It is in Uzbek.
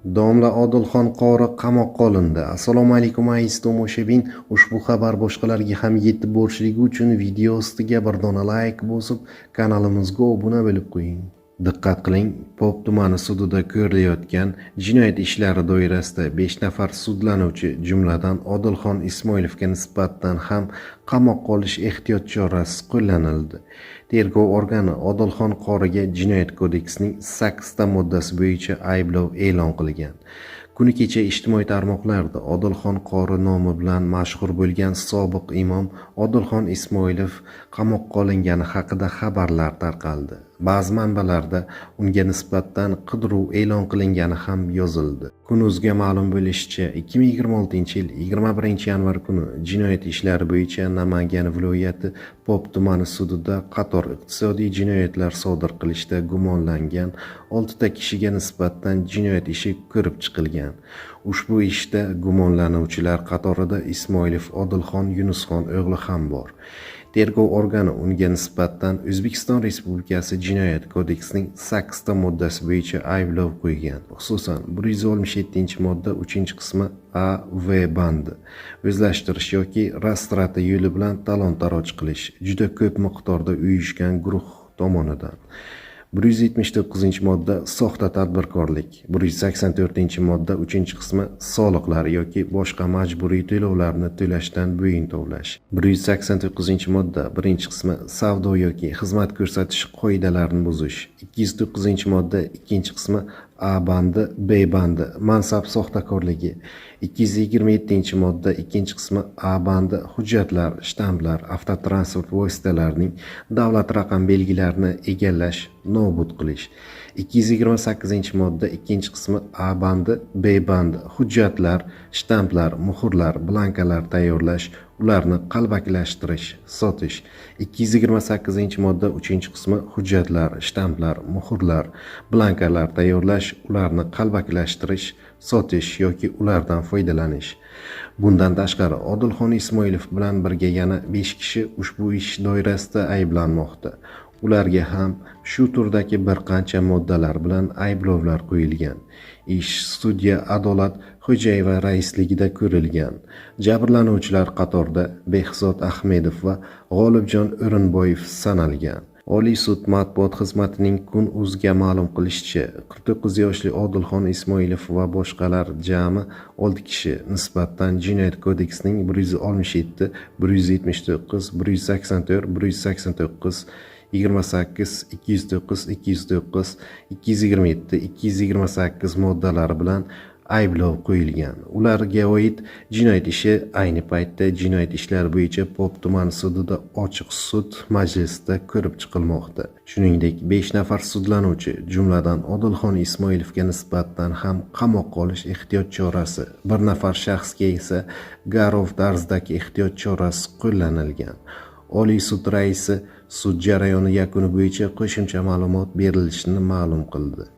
Domla Odilxon qori qamoqqa olindi. Assalomu alaykum aziz tomoshabin. Ushbu xabar boshqalarga ham yetib borishligi uchun video ostiga bir dona like bosib, kanalimizga obuna bo'lib qo'ying. Diqqat qiling, Pop tumani sudida ko'rilayotgan jinoyat ishlari doirasida 5 nafar sudlanuvchi, jumladan Odilxon Ismoilovga nisbatan ham qamoqqa olish ehtiyot chorasi qo'llanildi. Tergov organi Odilxon qoriga Jinoyat kodeksining 8 ta moddasi bo'yicha ayblov e'lon qilgan. Kuni kecha ijtimoiy tarmoqlarda Odilxon qori nomi bilan mashhur bo'lgan sobiq imom Odilxon Ismoilov qamoqqa olingani haqida xabarlar tarqaldi. Ba'zi manbalarda unga nisbatan qidiruv e'lon qilingani ham yozildi. Kunuzga ma'lum bo'lishicha, 2026-yil 21-yanvar kuni jinoyat ishlari bo'yicha Namangan viloyati Pop tumani sudida qator iqtisodiy jinoyatlar sodir qilishda gumonlangan 6 ta kishiga nisbatan jinoyat ishi ko'rib chiqilgan. Ushbu ishda gumonlanuvchilar qatorida Ismoilov Odilxon Yunusxon o'g'li ham bor. Tergov organi unga nisbatan O'zbekiston Respublikasi Jinoyat kodeksining 8 ta moddasi bo'yicha ayblov qo'ygan. Xususan, 167-modda 3-qismi A V bandi o'zlashtirish yoki rastrata yo'li bilan talon-taroj qilish juda ko'p miqdorda uyushgan guruh tomonidan. 179-modda soxta tadbirkorlik, 184-modda 3-qismi soliqlar yoki boshqa majburiy to'lovlarni to'lashdan bo'yin tovlash, 189-modda 1-qismi savdo yoki xizmat ko'rsatish qoidalarini buzish, 209-modda 2-qismi A bandi, B bandi mansab soxtakorligi, 227-modda 2-qismi A bandi hujjatlar, shtamplar, avtotransport vositalarining davlat raqam belgilarini egallash, nobud qilish, 228-modda 2-qismi A bandi, B bandi hujjatlar, shtamplar, muhrlar, blankalar tayyorlash, ularni qalbakilashtirish, sotish, 228-modda 3-qismi hujjatlar, shtamplar, muhrlar, blankalar tayyorlash, ularni qalbakilashtirish, sotish yoki ulardan foydalanish. Bundan tashqari, Odilxon Ismoilov bilan birga yana 5 kishi ushbu ish doirasida ayblanmoqda. Ularga ham shu turdagi bir qancha moddalar bilan ayblovlar qo'yilgan. Ish sudya Adolat Xo'jayeva raisligida ko'rilgan. Jabrlanuvchilar qatorida Behzod Ahmedov va G'olibjon O'rinboyev sanalgan. Oliy sud matbuot xizmatining Kun.uz'ga ma'lum qilishicha, 49 yoshli Odilxon Ismoilov va boshqalar jami 6 kishi nisbatan Jinoyat kodeksining 167, 179, 184, 189, 28, 209, 209, 227, 228 moddalari bilan ayblov qo'yilgan. Ularga oid jinoyat ishi ayni paytda jinoyat ishlari bo'yicha Pop tumani sudida ochiq sud majlisida ko'rib chiqilmoqda. Shuningdek, 5 nafar sudlanuvchi, jumladan Odilxon Ismoilovga nisbatan ham qamoqqa olish ehtiyot chorasi, bir nafar shaxsga esa garov tarzidagi ehtiyot chorasi qo'llanilgan. Oliy sud raisi sud jarayoni yakuni bo'yicha qo'shimcha ma'lumot berilishini ma'lum qildi.